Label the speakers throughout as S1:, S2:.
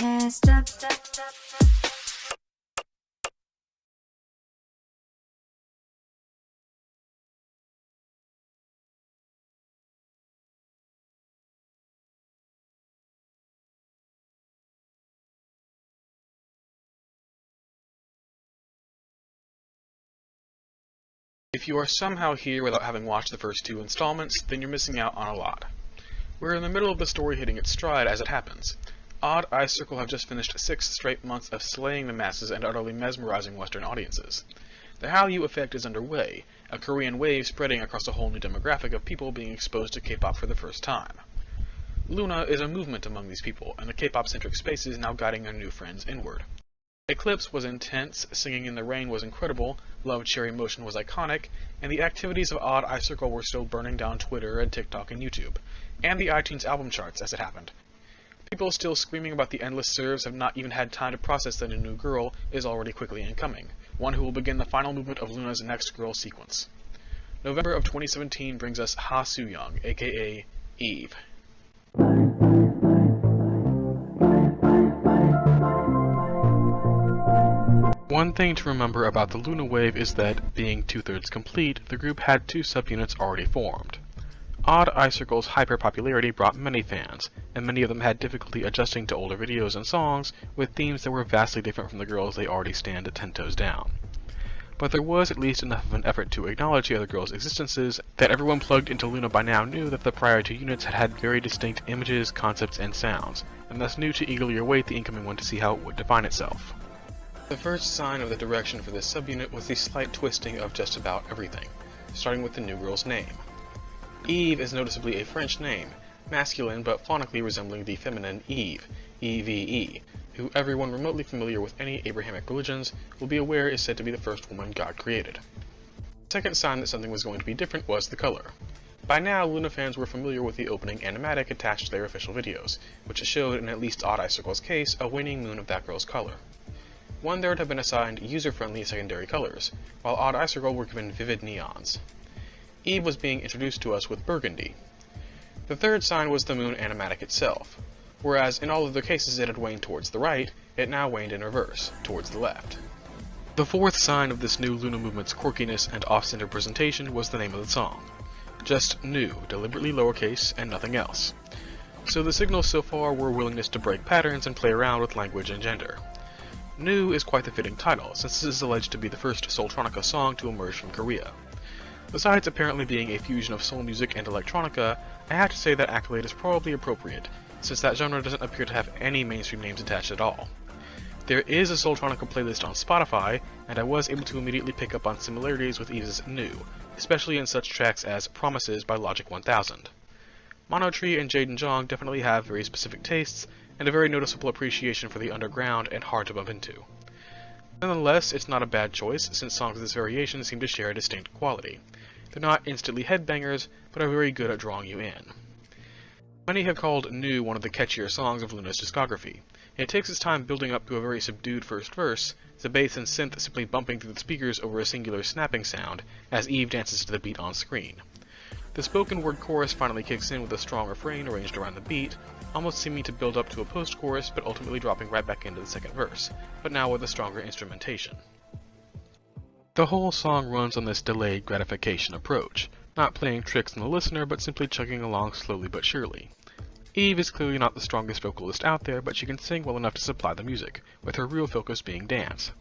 S1: can't stop.
S2: If you are somehow here without having watched the first 2 installments, then you're missing out on a lot. We're in the middle of the story hitting its stride as it happens. Odd Eye Circle have just finished 6 straight months of slaying the masses and utterly mesmerizing Western audiences. The Hallyu effect is underway, a Korean wave spreading across a whole new demographic of people being exposed to K-pop for the first time. LOONA is a movement among these people, and the K-pop-centric space is now guiding their new friends inward. Eclipse was intense, Singing in the Rain was incredible, Love Cherry Motion was iconic, and the activities of Odd Eye Circle were still burning down Twitter and TikTok and YouTube, and the iTunes album charts as it happened. People still screaming about the endless serves have not even had time to process that a new girl is already quickly incoming, one who will begin the final movement of LOONA's next girl sequence. November of 2017 brings us haseul, aka Eve. One thing to remember about the LOONA wave is that, being 2/3 complete, the group had 2 subunits already formed. Odd Eye Circle's hyper-popularity brought many fans, and many of them had difficulty adjusting to older videos and songs with themes that were vastly different from the girls they already stand 10 toes down. But there was at least enough of an effort to acknowledge the other girls' existences that everyone plugged into LOONA by now knew that the prior 2 units had had very distinct images, concepts, and sounds, and thus knew to eagerly await the incoming one to see how it would define itself. The first sign of the direction for this subunit was the slight twisting of just about everything, starting with the new girl's name. Eve is noticeably a French name, masculine but phonically resembling the feminine Eve, Eve, who everyone remotely familiar with any Abrahamic religions will be aware is said to be the first woman God created. The second sign that something was going to be different was the color. By now, LOONA fans were familiar with the opening animatic attached to their official videos, which showed, in at least Odd Eye Circle's case, a waning moon of that girl's color. 1/3 have been assigned user-friendly secondary colors, while Odd Eye Circle were given vivid neons. Eve was being introduced to us with burgundy. The third sign was the moon animatic itself. Whereas in all other cases it had waned towards the right, it now waned in reverse, towards the left. The fourth sign of this new LOONA movement's quirkiness and off-center presentation was the name of the song. Just new, deliberately lowercase, and nothing else. So the signals so far were willingness to break patterns and play around with language and gender. New is quite the fitting title, since this is alleged to be the first Soultronica song to emerge from Korea. Besides apparently being a fusion of soul music and electronica, I have to say that accolade is probably appropriate, since that genre doesn't appear to have any mainstream names attached at all. There is a Soultronica playlist on Spotify, and I was able to immediately pick up on similarities with Eve's New, especially in such tracks as Promises by Logic 1000. Monotree and Jeong definitely have very specific tastes, and a very noticeable appreciation for the underground and hard to bump into. Nonetheless, it's not a bad choice, since songs of this variation seem to share a distinct quality. They're not instantly headbangers, but are very good at drawing you in. Many have called New one of the catchier songs of LOONA's discography. It takes its time building up to a very subdued first verse, the bass and synth simply bumping through the speakers over a singular snapping sound, as Eve dances to the beat on screen. The spoken word chorus finally kicks in with a strong refrain arranged around the beat, almost seeming to build up to a post-chorus but ultimately dropping right back into the second verse, but now with a stronger instrumentation. The whole song runs on this delayed gratification approach, not playing tricks on the listener but simply chugging along slowly but surely. Eve is clearly not the strongest vocalist out there, but she can sing well enough to supply the music, with her real focus being dance.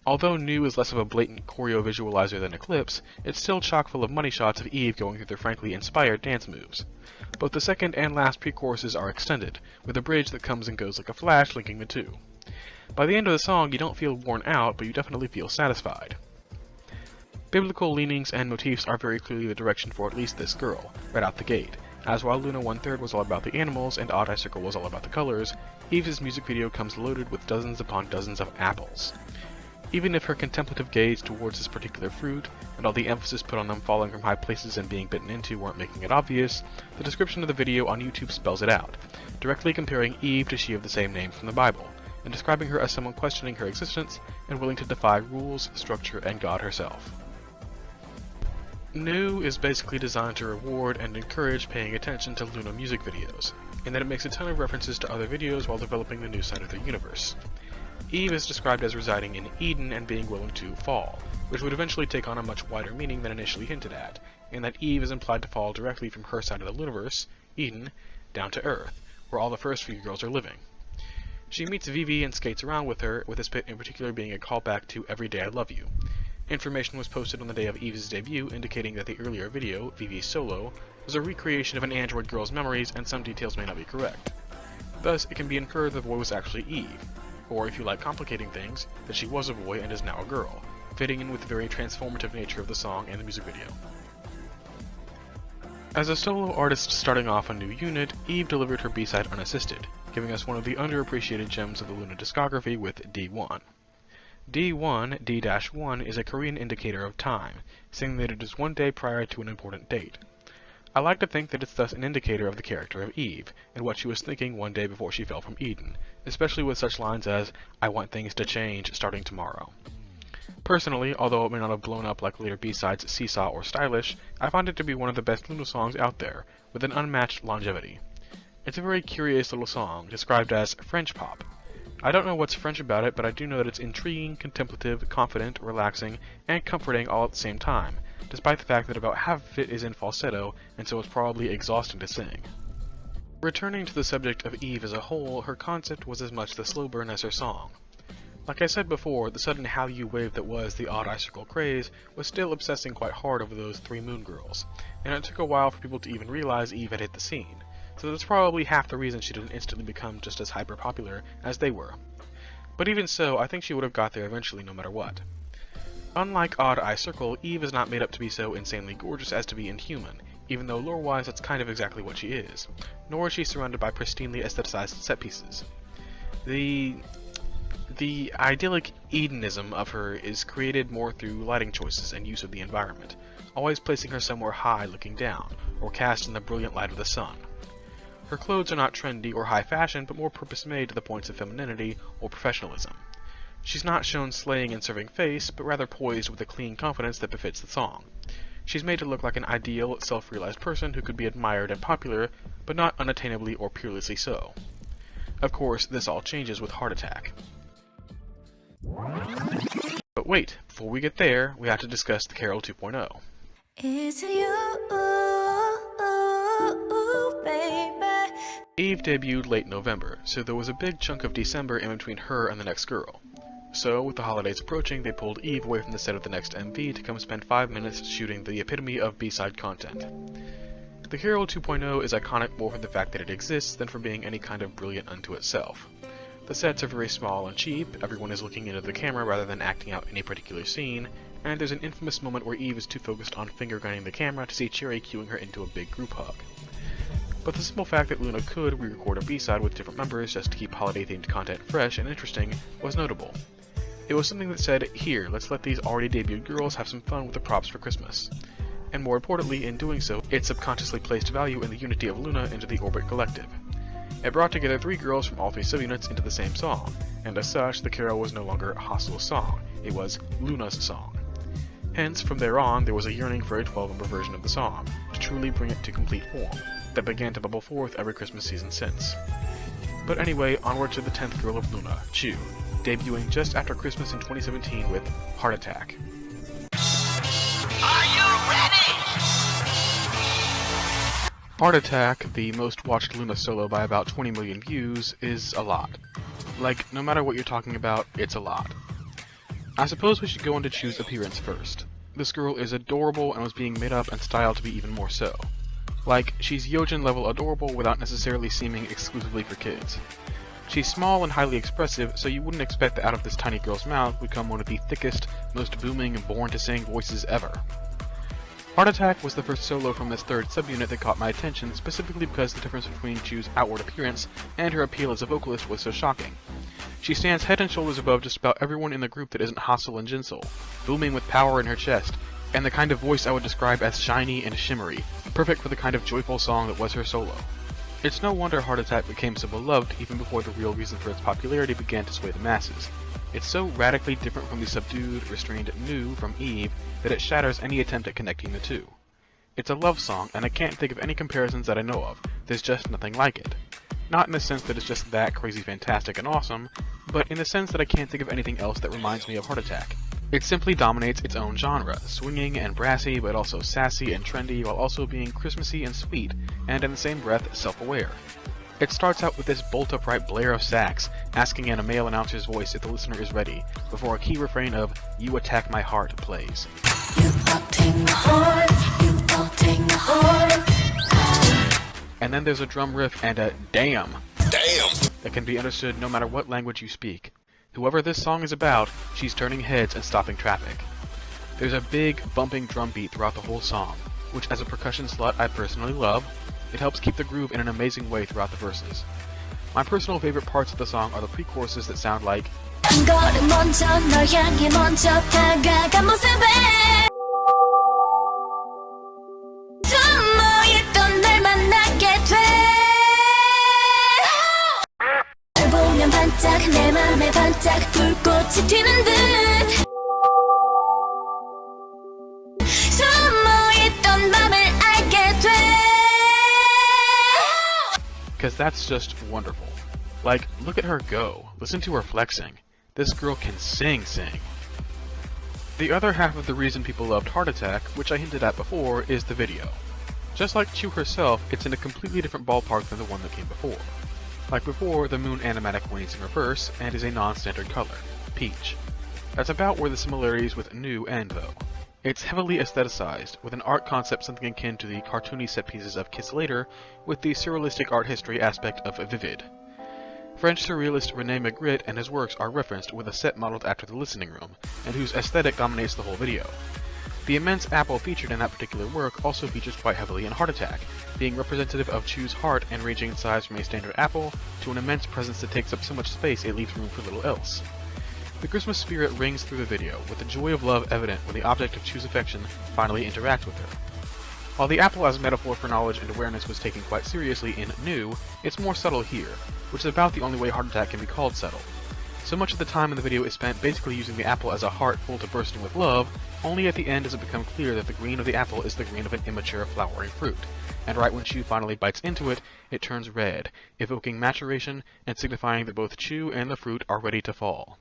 S2: Although New is less of a blatant choreo visualizer than Eclipse, it's still chock full of money shots of Eve going through their frankly inspired dance moves. Both the second and last pre-choruses are extended, with a bridge that comes and goes like a flash linking the two. By the end of the song, you don't feel worn out, but you definitely feel satisfied. Biblical leanings and motifs are very clearly the direction for at least this girl, right out the gate, as while LOONA 1/3 was all about the animals and Odd Eye Circle was all about the colors, Eve's music video comes loaded with dozens upon dozens of apples. Even if her contemplative gaze towards this particular fruit, and all the emphasis put on them falling from high places and being bitten into weren't making it obvious, the description of the video on YouTube spells it out, directly comparing Eve to she of the same name from the Bible, and describing her as someone questioning her existence and willing to defy rules, structure, and God herself. New is basically designed to reward and encourage paying attention to LOONA music videos. in that it makes a ton of references to other videos while developing the new side of their universe. Eve is described as residing in Eden and being willing to fall, which would eventually take on a much wider meaning than initially hinted at, in that Eve is implied to fall directly from her side of the Looniverse, Eden, down to Earth, where all the first few girls are living. She meets Vivi and skates around with her, with this bit in particular being a callback to Every Day I Love You. Information was posted on the day of Eve's debut, indicating that the earlier video, Vivi's Solo, was a recreation of an android girl's memories, and some details may not be correct. Thus, it can be inferred the boy was actually Eve, or if you like complicating things, that she was a boy and is now a girl, fitting in with the very transformative nature of the song and the music video. As a solo artist starting off a new unit, Eve delivered her B-side unassisted, giving us one of the underappreciated gems of the LOONA discography with D1. D1, D-1 is a Korean indicator of time, saying that it is one day prior to an important date. I like to think that it's thus an indicator of the character of Eve, and what she was thinking one day before she fell from Eden, especially with such lines as, "I want things to change starting tomorrow." Personally, although it may not have blown up like later B-sides Seesaw or Stylish, I find it to be one of the best LOONA songs out there, with an unmatched longevity. It's a very curious little song, described as French pop. I don't know what's French about it, but I do know that it's intriguing, contemplative, confident, relaxing, and comforting all at the same time, despite the fact that about half of it is in falsetto, and so it's probably exhausting to sing. Returning to the subject of Eve as a whole, her concept was as much the slow burn as her song. Like I said before, the sudden Hallyu wave that was the odd icicle craze was still obsessing quite hard over those 3 moon girls, and it took a while for people to even realize Eve had hit the scene, so that's probably half the reason she didn't instantly become just as hyper-popular as they were. But even so, I think she would have got there eventually no matter what. Unlike Odd Eye Circle, Eve is not made up to be so insanely gorgeous as to be inhuman, even though lore-wise that's kind of exactly what she is, nor is she surrounded by pristinely aestheticized set pieces. The idyllic Edenism of her is created more through lighting choices and use of the environment, always placing her somewhere high looking down, or cast in the brilliant light of the sun. Her clothes are not trendy or high fashion, but more purpose-made to the points of femininity or professionalism. She's not shown slaying and serving face, but rather poised with a clean confidence that befits the song. She's made to look like an ideal, self-realized person who could be admired and popular, but not unattainably or peerlessly so. Of course, this all changes with Heart Attack. But wait, before we get there, we have to discuss the Carol 2.0.
S1: It's you, baby.
S2: Eve debuted late November, so there was a big chunk of December in between her and the next girl. So, with the holidays approaching, they pulled Eve away from the set of the next MV to come spend 5 minutes shooting the epitome of B-side content. The Carol 2.0 is iconic more for the fact that it exists than for being any kind of brilliant unto itself. The sets are very small and cheap, everyone is looking into the camera rather than acting out any particular scene, and there's an infamous moment where Eve is too focused on finger-gunning the camera to see Choerry cueing her into a big group hug. But the simple fact that LOONA could re-record a B-side with different members just to keep holiday-themed content fresh and interesting was notable. It was something that said, here, let's let these already debuted girls have some fun with the props for Christmas. And more importantly, in doing so, it subconsciously placed value in the unity of LOONA into the Orbit Collective. It brought together 3 girls from all 3 subunits into the same song, and as such, the Carol was no longer haseul's song, it was LOONA's song. Hence, from there on, there was a yearning for a 12-number version of the song, to truly bring it to complete form, that began to bubble forth every Christmas season since. But anyway, onward to the 10th girl of LOONA, Chu, debuting just after Christmas in 2017 with Heart Attack.
S1: Are you ready?
S2: Heart Attack, the most watched LOONA solo by about 20 million views, is a lot. Like, no matter what you're talking about, it's a lot. I suppose we should go into Chu's appearance first. This girl is adorable and was being made up and styled to be even more so. Like, she's Yeojin level adorable without necessarily seeming exclusively for kids. She's small and highly expressive, so you wouldn't expect that out of this tiny girl's mouth would come one of the thickest, most booming and born-to-sing voices ever. Heart Attack was the first solo from this 3rd subunit that caught my attention, specifically because the difference between Chu's outward appearance and her appeal as a vocalist was so shocking. She stands head and shoulders above just about everyone in the group that isn't haseul and jinsoul, booming with power in her chest, and the kind of voice I would describe as shiny and shimmery, perfect for the kind of joyful song that was her solo. It's no wonder Heart Attack became so beloved even before the real reason for its popularity began to sway the masses. It's so radically different from the subdued, restrained new from Eve that it shatters any attempt at connecting the two. It's a love song, and I can't think of any comparisons that I know of. There's just nothing like it. Not in the sense that it's just that crazy fantastic and awesome, but in the sense that I can't think of anything else that reminds me of Heart Attack. It simply dominates its own genre, swinging and brassy, but also sassy and trendy, while also being Christmassy and sweet, and in the same breath, self-aware. It starts out with this bolt-upright blare of sax, asking in a male announcer's voice if the listener is ready, before a key refrain of "You Attack My Heart" plays.
S1: You don't take my heart, you don't take my heart.
S2: And then there's a drum riff and a damn that can be understood no matter what language you speak. Whoever this song is about, she's turning heads and stopping traffic. There's a big, bumping drum beat throughout the whole song, which as a percussion slut I personally love. It helps keep the groove in an amazing way throughout the verses. My personal favorite parts of the song are the pre-choruses that sound like
S1: 한 걸음 먼저 널 향해 먼저 다가간 모습에 숨어있던 날 만나게 돼 널 보면 반짝 내 맘에 반짝 불꽃이 튀는 듯 숨어있던 맘을 알게 돼
S2: because that's just wonderful. Like, look at her go. Listen to her flexing. This girl can sing. The other half of the reason people loved Heart Attack, which I hinted at before, is the video. Just like Chu herself, it's in a completely different ballpark than the one that came before. Like before, the moon animatic wanes in reverse, and is a non-standard color, peach. That's about where the similarities with New end, though. It's heavily aestheticized, with an art concept something akin to the cartoony set pieces of Kiss Later, with the surrealistic art history aspect of Vivid. French surrealist René Magritte and his works are referenced with a set modeled after the listening room, and whose aesthetic dominates the whole video. The immense apple featured in that particular work also features quite heavily in Heart Attack, being representative of Chu's heart and ranging in size from a standard apple to an immense presence that takes up so much space it leaves room for little else. The Christmas spirit rings through the video, with the joy of love evident when the object of Chu's affection finally interacts with her. While the apple as metaphor for knowledge and awareness was taken quite seriously in New, it's more subtle here, which is about the only way Heart Attack can be called subtle. So much of the time in the video is spent basically using the apple as a heart full to bursting with love, only at the end does it become clear that the green of the apple is the green of an immature flowering fruit, and right when Chu finally bites into it, it turns red, evoking maturation and signifying that both Chu and the fruit are ready to fall.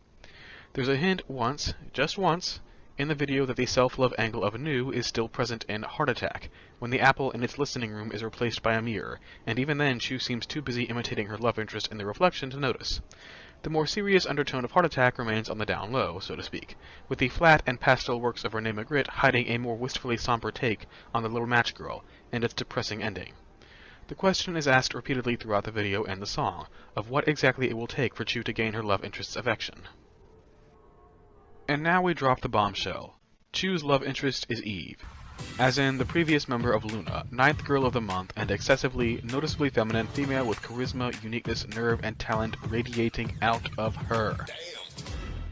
S2: There's a hint once, just once, in the video that the self-love angle of New is still present in Heart Attack, when the apple in its listening room is replaced by a mirror, and even then Chu seems too busy imitating her love interest in the reflection to notice. The more serious undertone of Heart Attack remains on the down low, so to speak, with the flat and pastel works of René Magritte hiding a more wistfully somber take on the little match girl and its depressing ending. The question is asked repeatedly throughout the video and the song, of what exactly it will take for Chu to gain her love interest's affection. And now we drop the bombshell. Chu's love interest is Eve. As in the previous member of LOONA, 9th girl of the month and excessively, noticeably feminine female with charisma, uniqueness, nerve, and talent radiating out of her.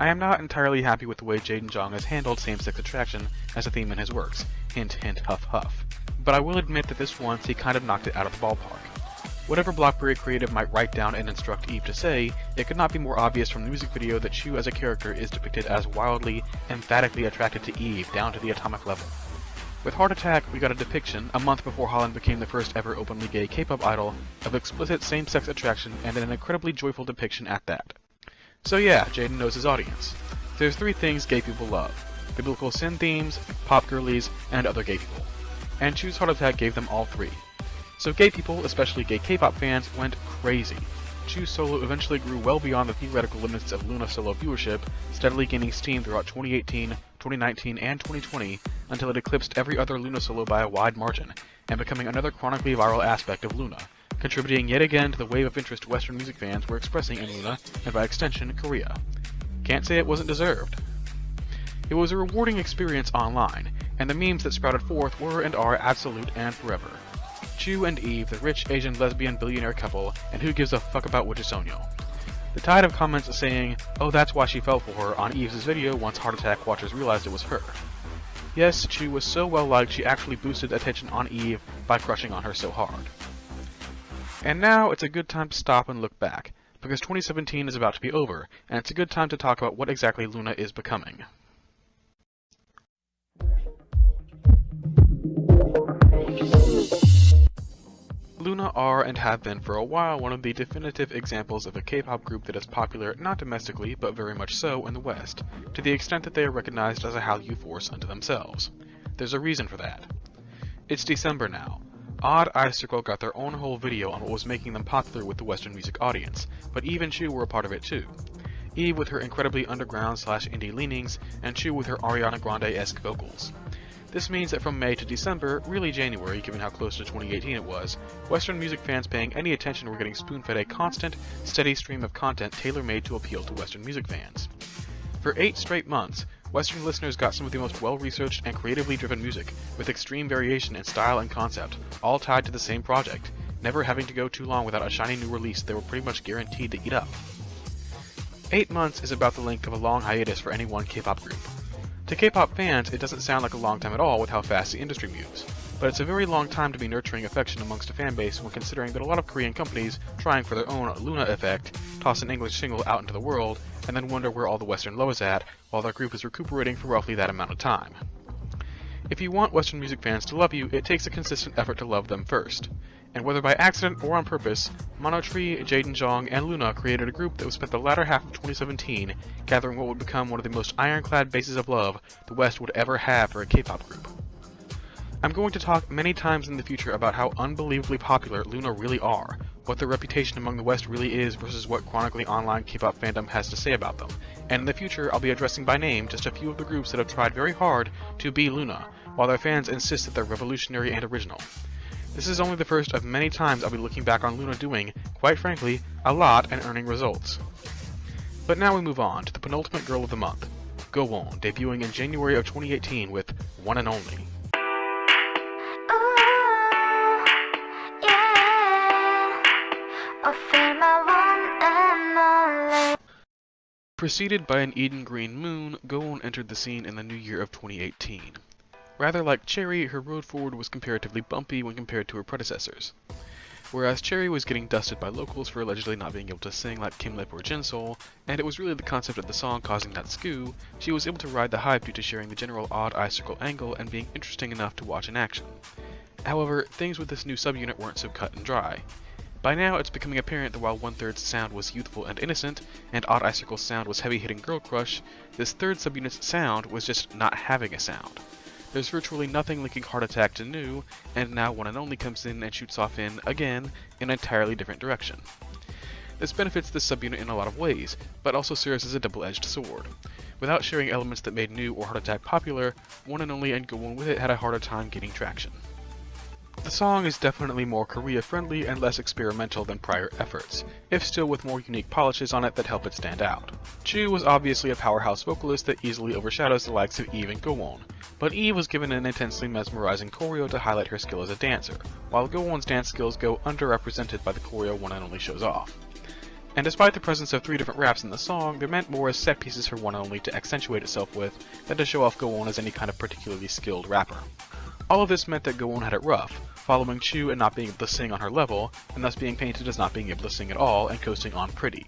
S2: I am not entirely happy with the way Jaden Jeong has handled same-sex attraction as a theme in his works. Hint, hint, huff, huff. But I will admit that this once he kind of knocked it out of the ballpark. Whatever Blockberry creative might write down and instruct Eve to say, it could not be more obvious from the music video that Chu as a character is depicted as wildly, emphatically attracted to Eve down to the atomic level. With Heart Attack, we got a depiction, a month before Holland became the first ever openly gay K-pop idol, of explicit same-sex attraction and an incredibly joyful depiction at that. So yeah, Jaden knows his audience. There's 3 things gay people love: biblical sin themes, pop girlies, and other gay people. And Chu's Heart Attack gave them all 3. So gay people, especially gay K-pop fans, went crazy. Chu's solo eventually grew well beyond the theoretical limits of LOONA solo viewership, steadily gaining steam throughout 2018, 2019, and 2020, until it eclipsed every other LOONA solo by a wide margin, and becoming another chronically viral aspect of LOONA, contributing yet again to the wave of interest Western music fans were expressing in LOONA, and by extension, Korea. Can't say it wasn't deserved. It was a rewarding experience online, and the memes that sprouted forth were and are absolute and forever. Chu and Eve, the rich Asian lesbian billionaire couple, and who gives a fuck about Wojisonyo. The tide of comments saying, oh that's why she fell for her on Eve's video once Heart Attack watchers realized it was her. Yes, Chu was so well liked she actually boosted attention on Eve by crushing on her so hard. And now it's a good time to stop and look back, because 2017 is about to be over, and it's a good time to talk about what exactly LOONA is becoming. LOONA are and have been for a while one of the definitive examples of a K-pop group that is popular not domestically but very much so in the West, to the extent that they are recognized as a Hallyu force unto themselves. There's a reason for that. It's December now. Odd Icircle got their own whole video on what was making them popular with the Western music audience, but Eve and Chu were a part of it too. Eve with her incredibly underground/indie leanings, and Chu with her Ariana Grande-esque vocals. This means that from May to December, really January given how close to 2018 it was, Western music fans paying any attention were getting spoon-fed a constant, steady stream of content tailor-made to appeal to Western music fans. For 8 straight months, Western listeners got some of the most well-researched and creatively driven music, with extreme variation in style and concept, all tied to the same project, never having to go too long without a shiny new release they were pretty much guaranteed to eat up. 8 months is about the length of a long hiatus for any one K-pop group. To K-pop fans, it doesn't sound like a long time at all with how fast the industry moves, but it's a very long time to be nurturing affection amongst a fanbase when considering that a lot of Korean companies, trying for their own LOONA effect, toss an English single out into the world, and then wonder where all the Western love is at, while their group is recuperating for roughly that amount of time. If you want Western music fans to love you, it takes a consistent effort to love them first. And whether by accident or on purpose, Monotree, Jaden, Jeong, and LOONA created a group that would spend the latter half of 2017 gathering what would become one of the most ironclad bases of love the West would ever have for a K-pop group. I'm going to talk many times in the future about how unbelievably popular LOONA really are, what their reputation among the West really is versus what chronically online K-pop fandom has to say about them, and in the future I'll be addressing by name just a few of the groups that have tried very hard to be LOONA, while their fans insist that they're revolutionary and original. This is only the first of many times I'll be looking back on LOONA doing, quite frankly, a lot and earning results. But now we move on to the penultimate girl of the month, GOFUNDMES, debuting in January of 2018 with One and Only. Preceded by an Eden green moon, GOFUNDMES entered the scene in the new year of 2018. Rather like choerry, her road forward was comparatively bumpy when compared to her predecessors. Whereas choerry was getting dusted by locals for allegedly not being able to sing like Kimlip or jinsoul, and it was really the concept of the song causing that skew, she was able to ride the hype due to sharing the general odd eye-circle angle and being interesting enough to watch in action. However, things with this new subunit weren't so cut and dry. By now, it's becoming apparent that while one-third's sound was youthful and innocent, and Odd Icircle's sound was heavy-hitting girl crush, this third subunit's sound was just not having a sound. There's virtually nothing linking Heart Attack to new, and now One and Only comes in and shoots off in, again, an entirely different direction. This benefits this subunit in a lot of ways, but also serves as a double-edged sword. Without sharing elements that made new or Heart Attack popular, One and Only and GOFUNDMES with it had a harder time gaining traction. The song is definitely more Korea-friendly and less experimental than prior efforts, if still with more unique polishes on it that help it stand out. Chu was obviously a powerhouse vocalist that easily overshadows the likes of Eve and GOFUNDMES, but Eve was given an intensely mesmerizing choreo to highlight her skill as a dancer, while GOFUNDMES' dance skills go underrepresented by the choreo One and Only shows off. And despite the presence of 3 different raps in the song, they're meant more as set pieces for One and Only to accentuate itself with, than to show off GOFUNDMES as any kind of particularly skilled rapper. All of this meant that GOFUNDMES had it rough, following Chu and not being able to sing on her level, and thus being painted as not being able to sing at all and coasting on pretty.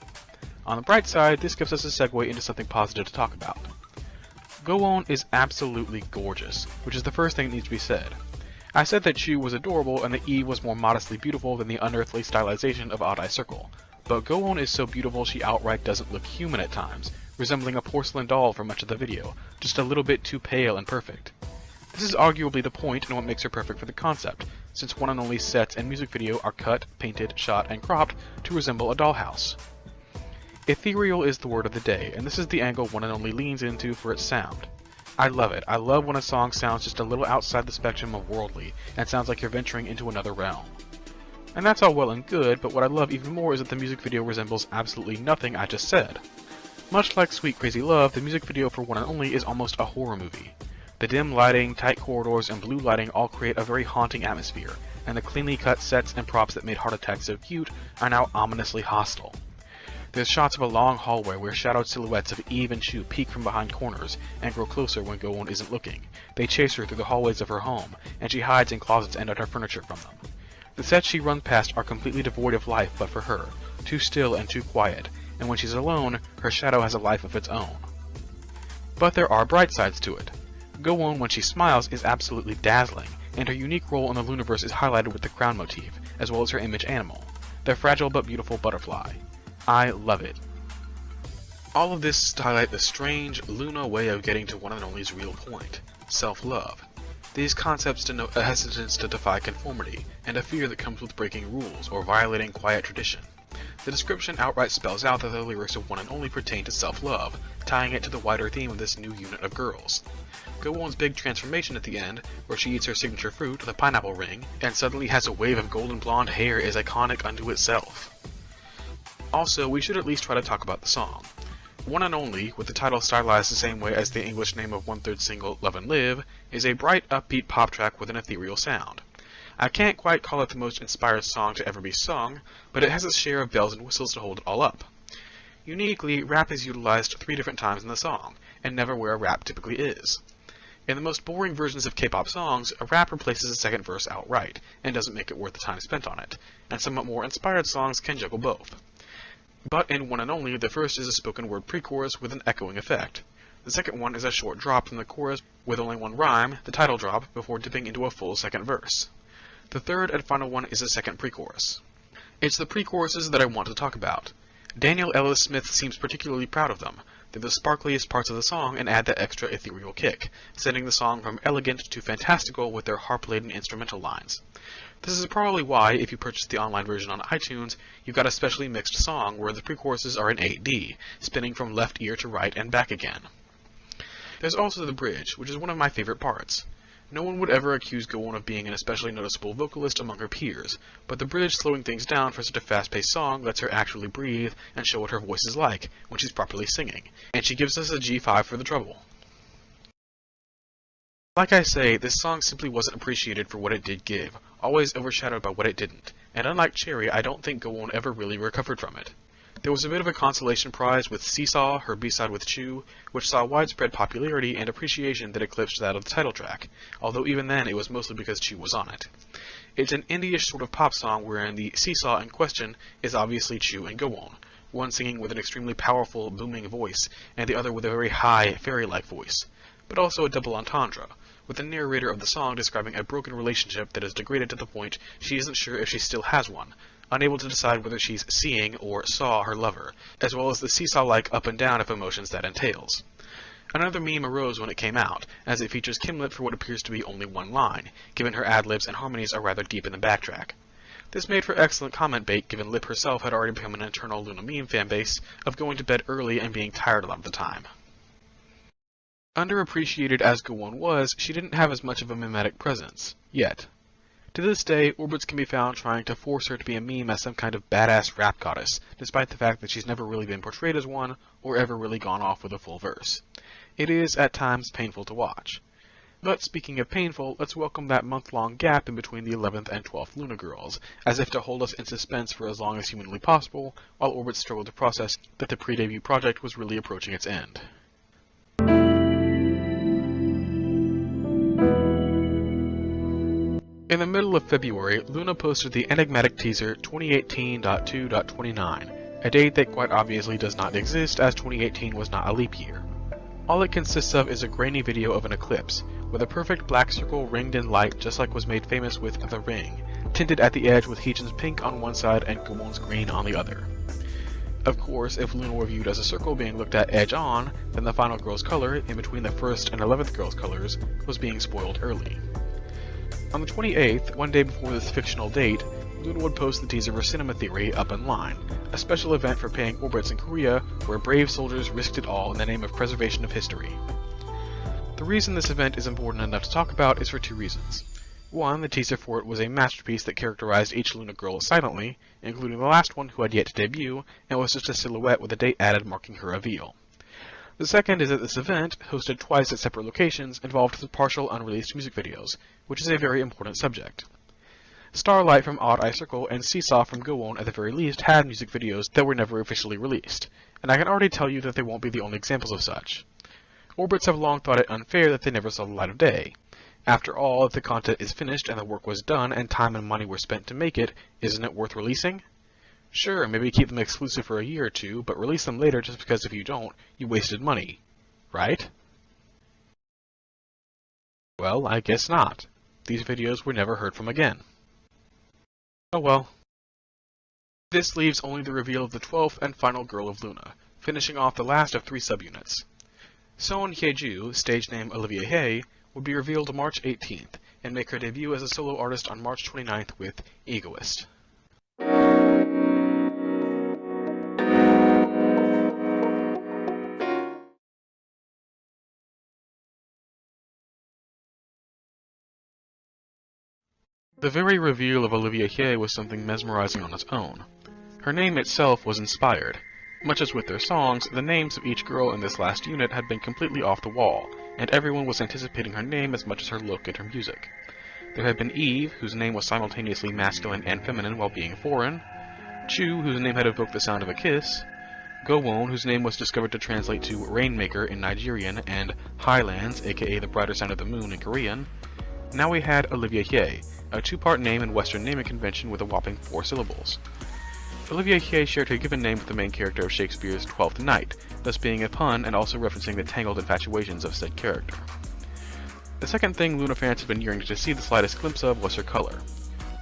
S2: On the bright side, this gives us a segue into something positive to talk about. GOFUNDMES is absolutely gorgeous, which is the first thing that needs to be said. I said that Chu was adorable and that Eve was more modestly beautiful than the unearthly stylization of Odd Icircle, but GOFUNDMES is so beautiful she outright doesn't look human at times, resembling a porcelain doll for much of the video, just a little bit too pale and perfect. This is arguably the point and what makes her perfect for the concept, since One and Only's sets and music video are cut, painted, shot, and cropped to resemble a dollhouse. Ethereal is the word of the day, and this is the angle One and Only leans into for its sound. I love it. I love when a song sounds just a little outside the spectrum of worldly, and sounds like you're venturing into another realm. And that's all well and good, but what I love even more is that the music video resembles absolutely nothing I just said. Much like Sweet Crazy Love, the music video for One and Only is almost a horror movie. The dim lighting, tight corridors, and blue lighting all create a very haunting atmosphere, and the cleanly cut sets and props that made Heart Attack so cute are now ominously hostile. There's shots of a long hallway where shadowed silhouettes of Eve and Chu peek from behind corners and grow closer when GOFUNDMES isn't looking. They chase her through the hallways of her home, and she hides in closets and under furniture from them. The sets she runs past are completely devoid of life but for her, too still and too quiet, and when she's alone, her shadow has a life of its own. But there are bright sides to it. GOFUNDMES when she smiles is absolutely dazzling, and her unique role in the Looniverse is highlighted with the crown motif, as well as her image animal, the fragile but beautiful butterfly. I love it. All of this to highlight the strange LOONA way of getting to one and only's real point, self-love. These concepts denote a hesitance to defy conformity, and a fear that comes with breaking rules or violating quiet tradition. The description outright spells out that the lyrics of One and Only pertain to self-love, tying it to the wider theme of this new unit of girls. Go-Won's big transformation at the end, where she eats her signature fruit, the pineapple ring, and suddenly has a wave of golden blonde hair, is iconic unto itself. Also, we should at least try to talk about the song. One and Only, with the title stylized the same way as the English name of one-third single Love and Live, is a bright, upbeat pop track with an ethereal sound. I can't quite call it the most inspired song to ever be sung, but it has its share of bells and whistles to hold it all up. Uniquely, rap is utilized 3 different times in the song, and never where a rap typically is. In the most boring versions of K-pop songs, a rap replaces a second verse outright, and doesn't make it worth the time spent on it, and somewhat more inspired songs can juggle both. But in One and Only, the first is a spoken word pre-chorus with an echoing effect. The second one is a short drop from the chorus with only one rhyme, the title drop, before dipping into a full second verse. The third and final one is a second pre-chorus. It's the pre-choruses that I want to talk about. Daniel Ellis Smith seems particularly proud of them. They're the sparkliest parts of the song and add that extra ethereal kick, sending the song from elegant to fantastical with their harp-laden instrumental lines. This is probably why, if you purchase the online version on iTunes, you've got a specially mixed song where the pre-choruses are in 8D, spinning from left ear to right and back again. There's also the bridge, which is one of my favorite parts. No one would ever accuse Go-Won of being an especially noticeable vocalist among her peers, but the bridge slowing things down for such a fast-paced song lets her actually breathe and show what her voice is like when she's properly singing, and she gives us a G5 for the trouble. Like I say, this song simply wasn't appreciated for what it did give, always overshadowed by what it didn't, and unlike Choerry, I don't think Go-Won ever really recovered from it. There was a bit of a consolation prize with Seesaw, her B-side with Chew, which saw widespread popularity and appreciation that eclipsed that of the title track, although even then it was mostly because Chew was on it. It's an indie-ish sort of pop song wherein the Seesaw in question is obviously Chew and Go-Won, one singing with an extremely powerful, booming voice, and the other with a very high, fairy-like voice, but also a double entendre, with the narrator of the song describing a broken relationship that is degraded to the point she isn't sure if she still has one, unable to decide whether she's seeing or saw her lover, as well as the seesaw-like up and down of emotions that entails. Another meme arose when it came out, as it features Kimlet for what appears to be only one line, given her ad-libs and harmonies are rather deep in the backtrack. This made for excellent comment bait, given Lip herself had already become an internal LOONA meme fanbase of going to bed early and being tired a lot of the time. Underappreciated as Go-Won was, she didn't have as much of a mimetic presence, yet. To this day, orbits can be found trying to force her to be a meme as some kind of badass rap goddess, despite the fact that she's never really been portrayed as one, or ever really gone off with a full verse. It is, at times, painful to watch. But speaking of painful, let's welcome that month-long gap in between the 11th and 12th LOONA girls, as if to hold us in suspense for as long as humanly possible, while orbits struggled to process that the pre-debut project was really approaching its end. In the middle of February, LOONA posted the enigmatic teaser 2018.2.29, a date that quite obviously does not exist as 2018 was not a leap year. All it consists of is a grainy video of an eclipse, with a perfect black circle ringed in light just like was made famous with The Ring, tinted at the edge with Heejin's pink on one side and Go-Won's green on the other. Of course, if LOONA were viewed as a circle being looked at edge on, then the final girl's color, in between the first and 11th girl's colors, was being spoiled early. On the 28th, one day before this fictional date, LOONA would post the teaser for Cinema Theory Up in Line, a special event for paying orbits in Korea where brave soldiers risked it all in the name of preservation of history. The reason this event is important enough to talk about is for 2 reasons. One, the teaser for it was a masterpiece that characterized each LOONA girl silently, including the last one who had yet to debut, and was just a silhouette with a date added marking her reveal. The second is that this event, hosted twice at separate locations, involved the partial unreleased music videos, which is a very important subject. Starlight from Odd Eye Circle and Seesaw from Go-Won at the very least had music videos that were never officially released, and I can already tell you that they won't be the only examples of such. Orbits have long thought it unfair that they never saw the light of day. After all, if the content is finished and the work was done and time and money were spent to make it, isn't it worth releasing? Sure, maybe keep them exclusive for a year or 2, but release them later just because if you don't, you wasted money. Right? Well, I guess not. These videos were never heard from again. Oh well. This leaves only the reveal of the 12th and final girl of LOONA, finishing off the last of 3 subunits. Son Hyeju, stage name Olivia Hye, would be revealed March 18th, and make her debut as a solo artist on March 29th with Egoist. The very reveal of Olivia Hye was something mesmerizing on its own. Her name itself was inspired. Much as with their songs, the names of each girl in this last unit had been completely off the wall, and everyone was anticipating her name as much as her look and her music. There had been Eve, whose name was simultaneously masculine and feminine while being foreign, Chu, whose name had evoked the sound of a kiss, Gowon, whose name was discovered to translate to Rainmaker in Nigerian, and Highlands, aka the brighter side of the moon in Korean. Now we had Olivia Hye, a 2-part name in Western naming convention with a whopping 4 syllables. Olivia Hye shared her given name with the main character of Shakespeare's Twelfth Night, thus being a pun and also referencing the tangled infatuations of said character. The second thing LOONA fans had been yearning to see the slightest glimpse of was her color.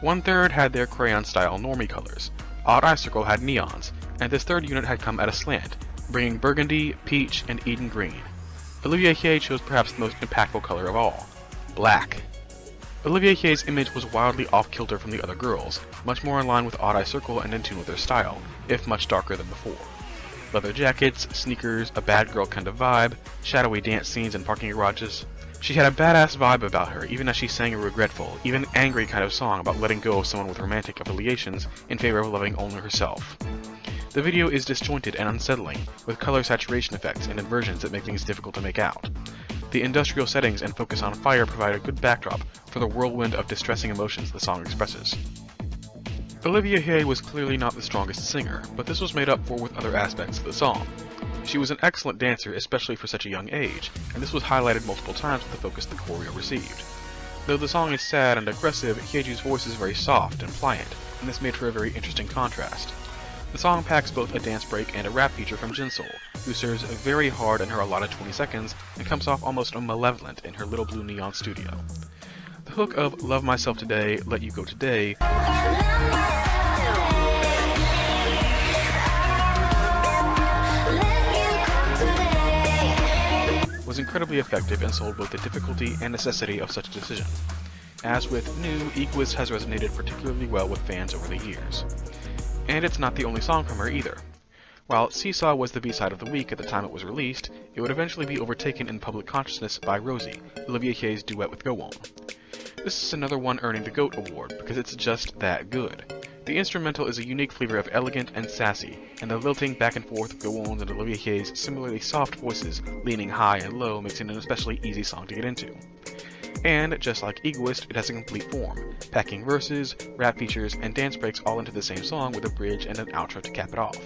S2: 1/3 had their crayon-style normie colors, Odd Eye Circle had neons, and this third unit had come at a slant, bringing burgundy, peach, and Eden green. Olivia Hye chose perhaps the most impactful color of all, black. Olivia Hye's image was wildly off-kilter from the other girls, much more in line with Odd Eye Circle and in tune with their style, if much darker than before. Leather jackets, sneakers, a bad girl kind of vibe, shadowy dance scenes in parking garages. She had a badass vibe about her, even as she sang a regretful, even angry kind of song about letting go of someone with romantic affiliations in favor of loving only herself. The video is disjointed and unsettling, with color saturation effects and inversions that make things difficult to make out. The industrial settings and focus on fire provide a good backdrop for the whirlwind of distressing emotions the song expresses. Olivia Hye was clearly not the strongest singer, but this was made up for with other aspects of the song. She was an excellent dancer, especially for such a young age, and this was highlighted multiple times with the focus the choreo received. Though the song is sad and aggressive, Hyeju's voice is very soft and pliant, and this made for a very interesting contrast. The song packs both a dance break and a rap feature from Jinsoul, who serves very hard in her allotted 20 seconds and comes off almost malevolent in her little blue neon studio. The hook of Love Myself Today, Let You Go Today was incredibly effective and sold both the difficulty and necessity of such a decision. As with New, Egoist has resonated particularly well with fans over the years. And it's not the only song from her either. While Seesaw was the B-side of the week at the time it was released, it would eventually be overtaken in public consciousness by Rosie, Olivia Hye's duet with Gowon. This is another one earning the GOAT award because it's just that good. The instrumental is a unique flavor of elegant and sassy, and the lilting back and forth of Gowon's and Olivia Hye's similarly soft voices leaning high and low makes it an especially easy song to get into. And, just like Egoist, it has a complete form, packing verses, rap features, and dance breaks all into the same song with a bridge and an outro to cap it off.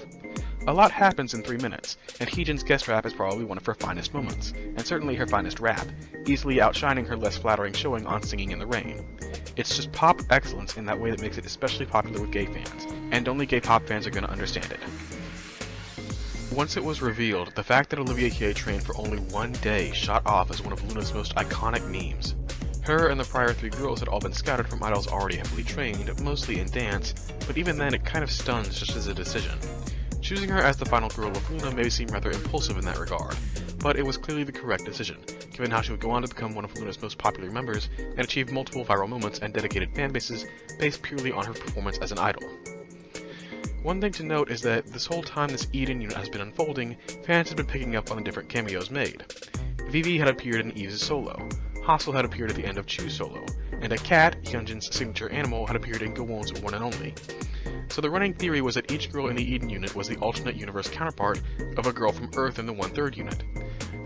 S2: A lot happens in 3 minutes, and Heejin's guest rap is probably one of her finest moments, and certainly her finest rap, easily outshining her less flattering showing on Singing in the Rain. It's just pop excellence in that way that makes it especially popular with gay fans, and only gay pop fans are going to understand it. Once it was revealed, the fact that Olivia Hye trained for only 1 day shot off as one of LOONA's most iconic memes. Her and the prior 3 girls had all been scouted from idols already heavily trained, mostly in dance, but even then it kind of stuns just as a decision. Choosing her as the final girl of LOONA may seem rather impulsive in that regard, but it was clearly the correct decision, given how she would go on to become one of LOONA's most popular members and achieve multiple viral moments and dedicated fanbases based purely on her performance as an idol. One thing to note is that this whole time this Eden unit has been unfolding, fans have been picking up on the different cameos made. Vivi had appeared in Eve's solo, haseul had appeared at the end of Chu's solo, and a cat, Hyunjin's signature animal, had appeared in Gowon's One and Only. So the running theory was that each girl in the Eden unit was the alternate universe counterpart of a girl from Earth in the 1/3 unit.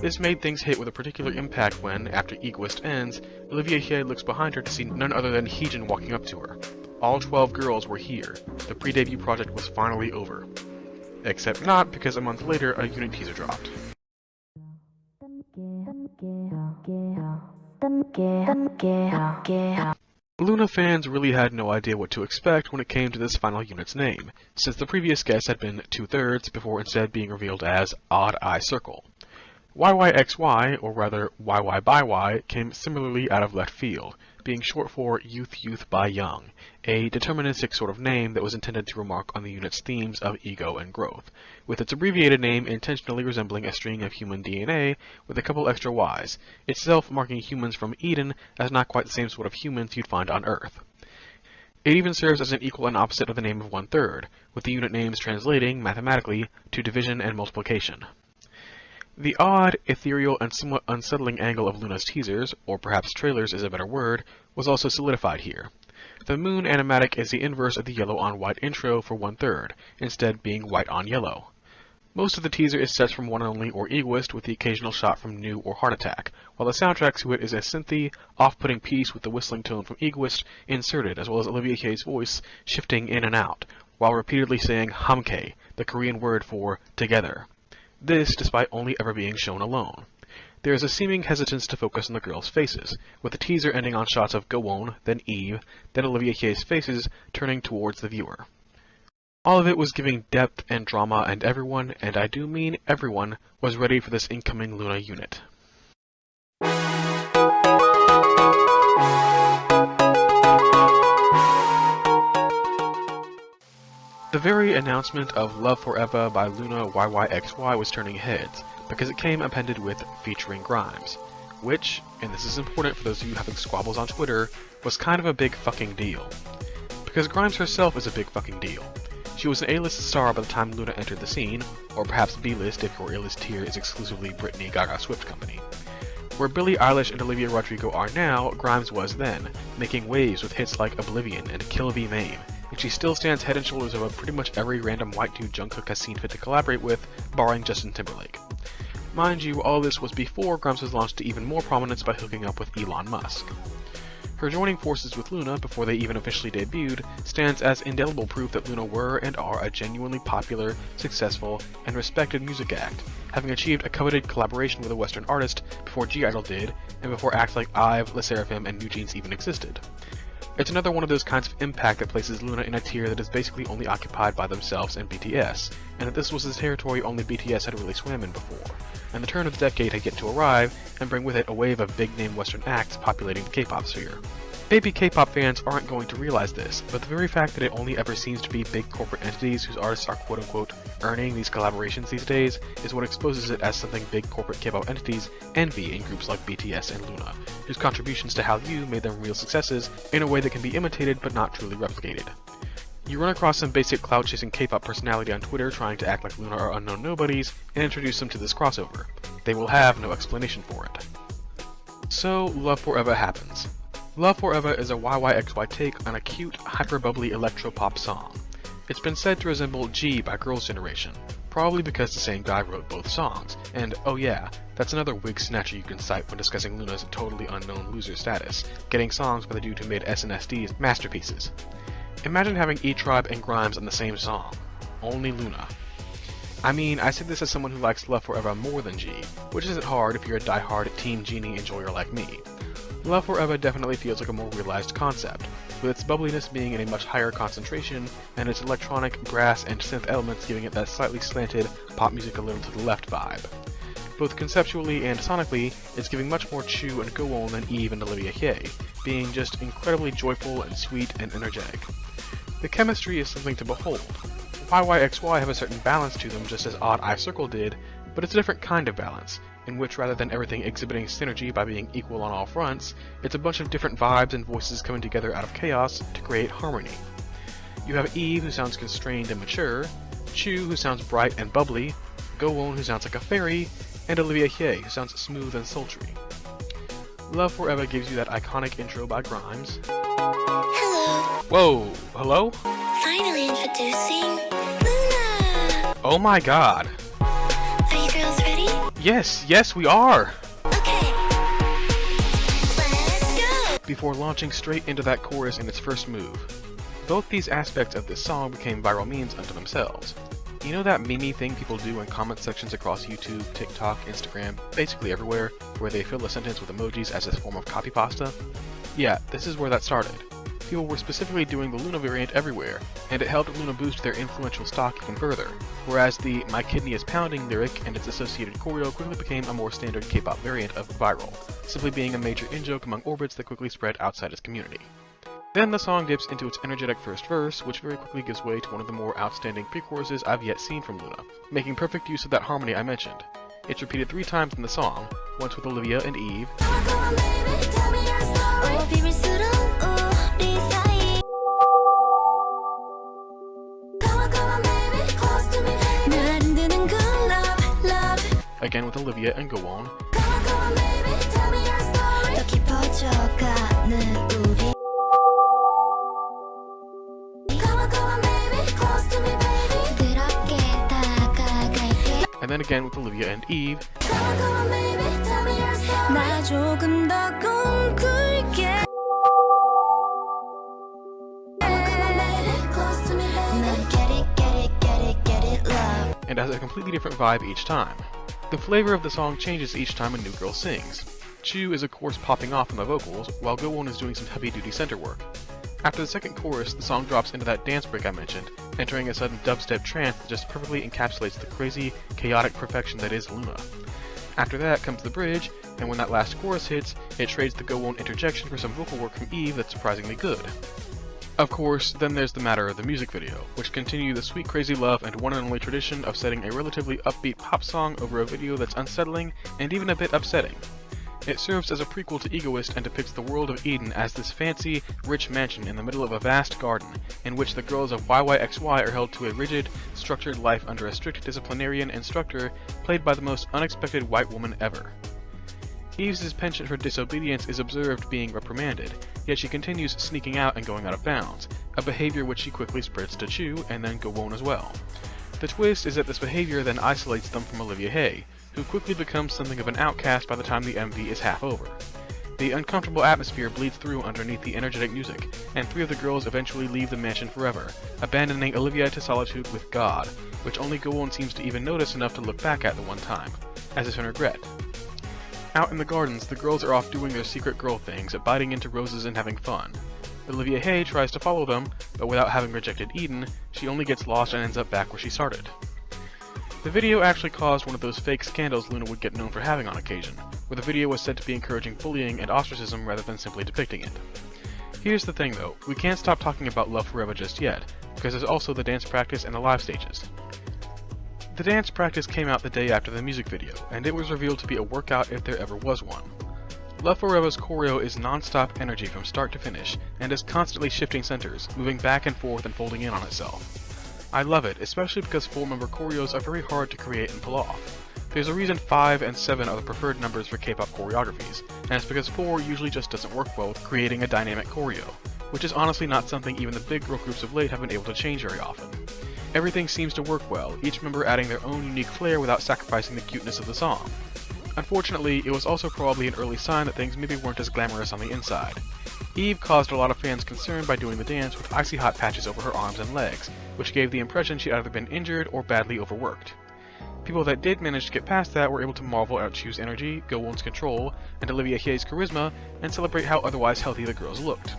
S2: This made things hit with a particular impact when, after Egoist ends, Olivia Hye looks behind her to see none other than Heejin walking up to her. All 12 girls were here. The pre-debut project was finally over. Except not, because a month later a unit teaser dropped. LOONA fans really had no idea what to expect when it came to this final unit's name, since the previous guess had been 2/3 before instead being revealed as Odd Eye Circle. YYXY, or rather YY by Y, came similarly out of left field, being short for Youth by Young, a deterministic sort of name that was intended to remark on the unit's themes of ego and growth, with its abbreviated name intentionally resembling a string of human DNA with a couple extra Y's, itself marking humans from Eden as not quite the same sort of humans you'd find on Earth. It even serves as an equal and opposite of the name of 1/3, with the unit names translating, mathematically, to division and multiplication. The odd, ethereal, and somewhat unsettling angle of LOONA's teasers, or perhaps trailers is a better word, was also solidified here. The moon animatic is the inverse of the yellow on white intro for 1/3, instead being white on yellow. Most of the teaser is sets from One and Only or Egoist, with the occasional shot from New or Heart Attack, while the soundtrack to it is a synthy, off-putting piece with the whistling tone from Egoist inserted, as well as Olivia Hye's voice shifting in and out, while repeatedly saying hamke, the Korean word for together. This despite only ever being shown alone. There is a seeming hesitance to focus on the girls' faces, with the teaser ending on shots of Gowon, then Eve, then Olivia Hye's faces turning towards the viewer. All of it was giving depth and drama, and everyone, and I do mean everyone, was ready for this incoming LOONA unit. The very announcement of Love Forever by LOONA YYXY was turning heads, because it came appended with featuring Grimes, which, and this is important for those of you having squabbles on Twitter, was kind of a big fucking deal. Because Grimes herself is a big fucking deal. She was an A-list star by the time LOONA entered the scene, or perhaps B-list if your A-list tier is exclusively Britney Gaga Swift Company. Where Billie Eilish and Olivia Rodrigo are now, Grimes was then, making waves with hits like Oblivion and Kill V Mame, and she still stands head and shoulders above pretty much every random white dude Jungkook has seen fit to collaborate with, barring Justin Timberlake. Mind you, all this was before Grimes was launched to even more prominence by hooking up with Elon Musk. Her joining forces with LOONA before they even officially debuted stands as indelible proof that LOONA were and are a genuinely popular, successful, and respected music act, having achieved a coveted collaboration with a Western artist before G-Idol did, and before acts like IVE, LESSERAFIM, and newjeans even existed. It's another one of those kinds of impact that places LOONA in a tier that is basically only occupied by themselves and BTS, and that this was the territory only BTS had really swam in before, and the turn of the decade had yet to arrive and bring with it a wave of big-name Western acts populating the K-pop sphere. Maybe K-pop fans aren't going to realize this, but the very fact that it only ever seems to be big corporate entities whose artists are quote-unquote earning these collaborations these days is what exposes it as something big corporate K-pop entities envy in groups like BTS and LOONA, whose contributions to Hallyu made them real successes in a way that can be imitated but not truly replicated. You run across some basic cloud-chasing K-pop personality on Twitter trying to act like LOONA are unknown nobodies and introduce them to this crossover. They will have no explanation for it. So, Love Forever happens. Love Forever is a YYXY take on a cute, hyper-bubbly electro-pop song. It's been said to resemble G by Girls' Generation, probably because the same guy wrote both songs, and oh yeah, that's another wig snatcher you can cite when discussing LOONA's totally unknown loser status, getting songs by the dude who made SNSD masterpieces. Imagine having E-Tribe and Grimes on the same song. Only LOONA. I mean, I say this as someone who likes Love Forever more than G, which isn't hard if you're a die-hard Team Genie enjoyer like me. Love Forever definitely feels like a more realized concept, with its bubbliness being in a much higher concentration, and its electronic, brass, and synth elements giving it that slightly slanted, pop music a little to the left vibe. Both conceptually and sonically, it's giving much more Chu and Gowon than Eve and Olivia Hye, being just incredibly joyful and sweet and energetic. The chemistry is something to behold. YYXY have a certain balance to them just as Odd Eye Circle did, but it's a different kind of balance, in which rather than everything exhibiting synergy by being equal on all fronts, it's a bunch of different vibes and voices coming together out of chaos to create harmony. You have Eve, who sounds constrained and mature, Chu, who sounds bright and bubbly, Gowon, who sounds like a fairy, and Olivia Hye, who sounds smooth and sultry. Love Forever gives you that iconic intro by Grimes.
S1: Hello.
S2: Whoa, hello?
S1: Finally introducing LOONA.
S2: Oh my god.
S1: Are you girls ready?
S2: Yes, we are!
S1: Okay. Let's go.
S2: Before launching straight into that chorus in its first move. Both these aspects of this song became viral memes unto themselves. You know that meme thing people do in comment sections across YouTube, TikTok, Instagram, basically everywhere, where they fill a sentence with emojis as a form of copy pasta? Yeah, this is where that started. people were specifically doing the LOONA variant everywhere, and it helped LOONA boost their influential stock even further, whereas the "My Kidney is Pounding" lyric and its associated choreo quickly became a more standard K-pop variant of viral, simply being a major in-joke among orbits that quickly spread outside its community. Then the song dips into its energetic first verse, which very quickly gives way to one of the more outstanding pre-choruses I've yet seen from LOONA, making perfect use of that harmony I mentioned. It's repeated 3 times in the song, once with Olivia and Eve, again with Olivia and GOFUNDMES, and then again with Olivia and Eve, and has a completely different vibe each time. The flavor of the song changes each time a new girl sings. Chu is of course popping off on the vocals, while GOFUNDMES is doing some heavy-duty center work. After the second chorus, the song drops into that dance break I mentioned, entering a sudden dubstep trance that just perfectly encapsulates the crazy, chaotic perfection that is LOONA. After that comes the bridge, and when that last chorus hits, it trades the GOFUNDMES interjection for some vocal work from Eve that's surprisingly good. Of course, then there's the matter of the music video, which continue the sweet crazy love and one and only tradition of setting a relatively upbeat pop song over a video that's unsettling and even a bit upsetting. It serves as a prequel to Egoist and depicts the world of Eden as this fancy, rich mansion in the middle of a vast garden, in which the girls of YYXY are held to a rigid, structured life under a strict disciplinarian instructor played by the most unexpected white woman ever. Eve's penchant for disobedience is observed being reprimanded, yet she continues sneaking out and going out of bounds, a behavior which she quickly spreads to Chu and then GOFUNDMES as well. The twist is that this behavior then isolates them from Olivia Hye, who quickly becomes something of an outcast by the time the MV is half over. The uncomfortable atmosphere bleeds through underneath the energetic music, and 3 of the girls eventually leave the mansion forever, abandoning Olivia to solitude with God, which only GOFUNDMES seems to even notice enough to look back at the one time, as if in regret. Out in the gardens, the girls are off doing their secret girl things, biting into roses and having fun. Olivia Hye tries to follow them, but without having rejected Eden, she only gets lost and ends up back where she started. The video actually caused one of those fake scandals LOONA would get known for having on occasion, where the video was said to be encouraging bullying and ostracism rather than simply depicting it. Here's the thing though, we can't stop talking about Love Forever just yet, because there's also the dance practice and the live stages. The dance practice came out the day after the music video, and it was revealed to be a workout if there ever was one. Love Forever's choreo is non-stop energy from start to finish, and is constantly shifting centers, moving back and forth and folding in on itself. I love it, especially because 4-member choreos are very hard to create and pull off. There's a reason 5 and 7 are the preferred numbers for K-pop choreographies, and it's because 4 usually just doesn't work well with creating a dynamic choreo, which is honestly not something even the big girl groups of late have been able to change very often. Everything seems to work well, each member adding their own unique flair without sacrificing the cuteness of the song. Unfortunately, it was also probably an early sign that things maybe weren't as glamorous on the inside. Eve caused a lot of fans concern by doing the dance with icy hot patches over her arms and legs, which gave the impression she'd either been injured or badly overworked. People that did manage to get past that were able to marvel at Chu's energy, GOFUNDMES' control, and Olivia Hye's charisma, and celebrate how otherwise healthy the girls looked.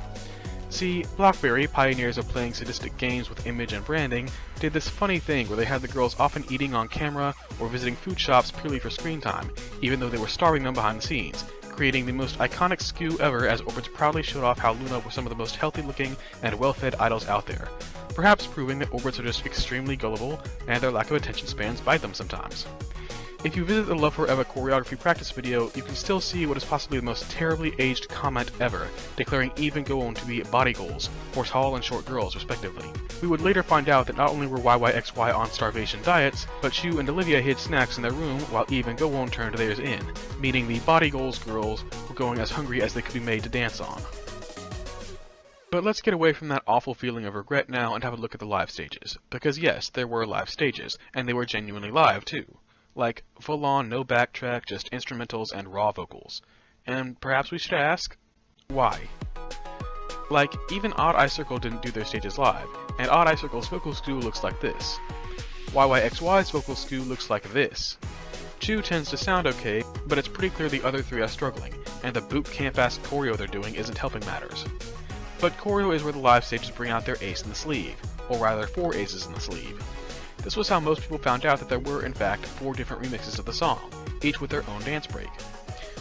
S2: See, Blockberry, pioneers of playing sadistic games with image and branding, did this funny thing where they had the girls often eating on camera or visiting food shops purely for screen time, even though they were starving them behind the scenes, creating the most iconic skew ever as orbits proudly showed off how LOONA were some of the most healthy-looking and well-fed idols out there, perhaps proving that orbits are just extremely gullible and their lack of attention spans bite them sometimes. If you visit the Love Forever choreography practice video, you can still see what is possibly the most terribly aged comment ever, declaring Eve and GOFUNDMES to be body goals, for tall and short girls respectively. We would later find out that not only were YYXY on starvation diets, but Chu and Olivia hid snacks in their room while Eve and GOFUNDMES turned theirs in, meaning the body goals girls were going as hungry as they could be made to dance on. But let's get away from that awful feeling of regret now and have a look at the live stages, because yes, there were live stages, and they were genuinely live too. Like, full-on, no backtrack, just instrumentals and raw vocals. And perhaps we should ask, why? Like, even Odd Eye Circle didn't do their stages live, and Odd Eye Circle's vocal skew looks like this. YYXY's vocal skew looks like this. Chu tends to sound okay, but it's pretty clear the other 3 are struggling, and the boot camp-ass choreo they're doing isn't helping matters. But choreo is where the live stages bring out their ace in the sleeve, or rather 4 aces in the sleeve. This was how most people found out that there were in fact 4 different remixes of the song, each with their own dance break.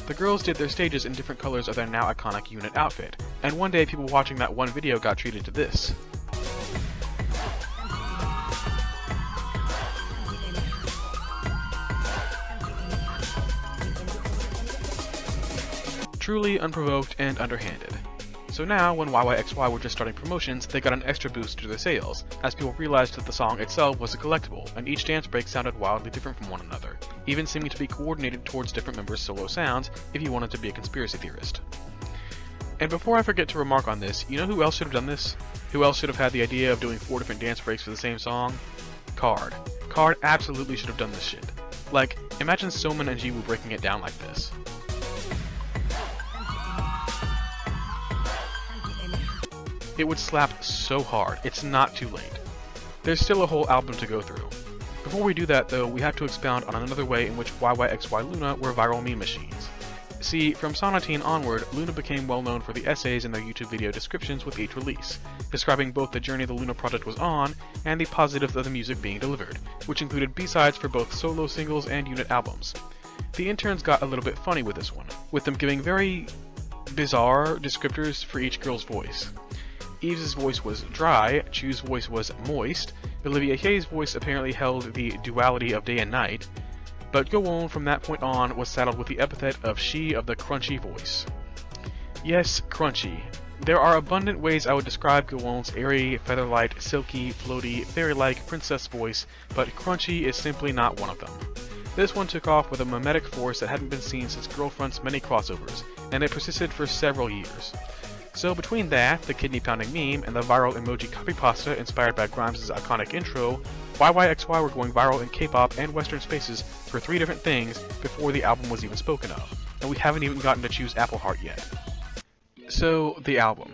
S2: The girls did their stages in different colors of their now iconic unit outfit, and one day people watching that one video got treated to this. Truly unprovoked and underhanded. So now, when YYXY were just starting promotions, they got an extra boost to their sales, as people realized that the song itself was a collectible, and each dance break sounded wildly different from one another, even seeming to be coordinated towards different members' solo sounds, if you wanted to be a conspiracy theorist. And before I forget to remark on this, you know who else should have done this? Who else should have had the idea of doing 4 different dance breaks for the same song? KARD. KARD absolutely should have done this shit. Like, imagine Soman and Jiwoo breaking it down like this. It would slap so hard, it's not too late. There's still a whole album to go through. Before we do that though, we have to expound on another way in which YYXY LOONA were viral meme machines. See, from Sonatine onward, LOONA became well known for the essays in their YouTube video descriptions with each release, describing both the journey the LOONA project was on, and the positives of the music being delivered, which included B-sides for both solo singles and unit albums. The interns got a little bit funny with this one, with them giving very bizarre descriptors for each girl's voice. Eve's voice was dry, Chu's voice was moist, Olivia Hye's voice apparently held the duality of day and night, but Gowon from that point on was saddled with the epithet of she of the crunchy voice. Yes, crunchy. There are abundant ways I would describe Gowon's airy, featherlight, silky, floaty, fairy-like princess voice, but crunchy is simply not one of them. This one took off with a mimetic force that hadn't been seen since Girlfront's many crossovers, and it persisted for several years. So between that, the kidney-pounding meme, and the viral emoji copypasta inspired by Grimes' iconic intro, YYXY were going viral in K-pop and Western spaces for 3 different things before the album was even spoken of, and we haven't even gotten to choose Apple Heart yet. So, the album.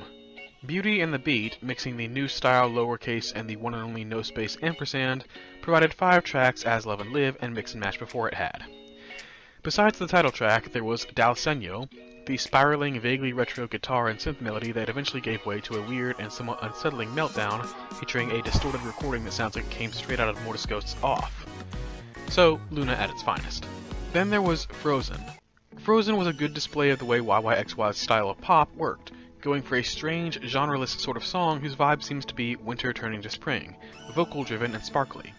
S2: Beauty and the Beat, mixing the new style lowercase and the one and only no space ampersand, provided 5 tracks as Love and Live and Mix and Match before it had. Besides the title track, there was Dal Senyo, the spiraling, vaguely retro guitar and synth melody that eventually gave way to a weird and somewhat unsettling meltdown, featuring a distorted recording that sounds like it came straight out of Mortis Ghost's Off. So, LOONA at its finest. Then there was Frozen. Frozen was a good display of the way YYXY's style of pop worked, going for a strange, genreless sort of song whose vibe seems to be winter turning to spring, vocal-driven and sparkly.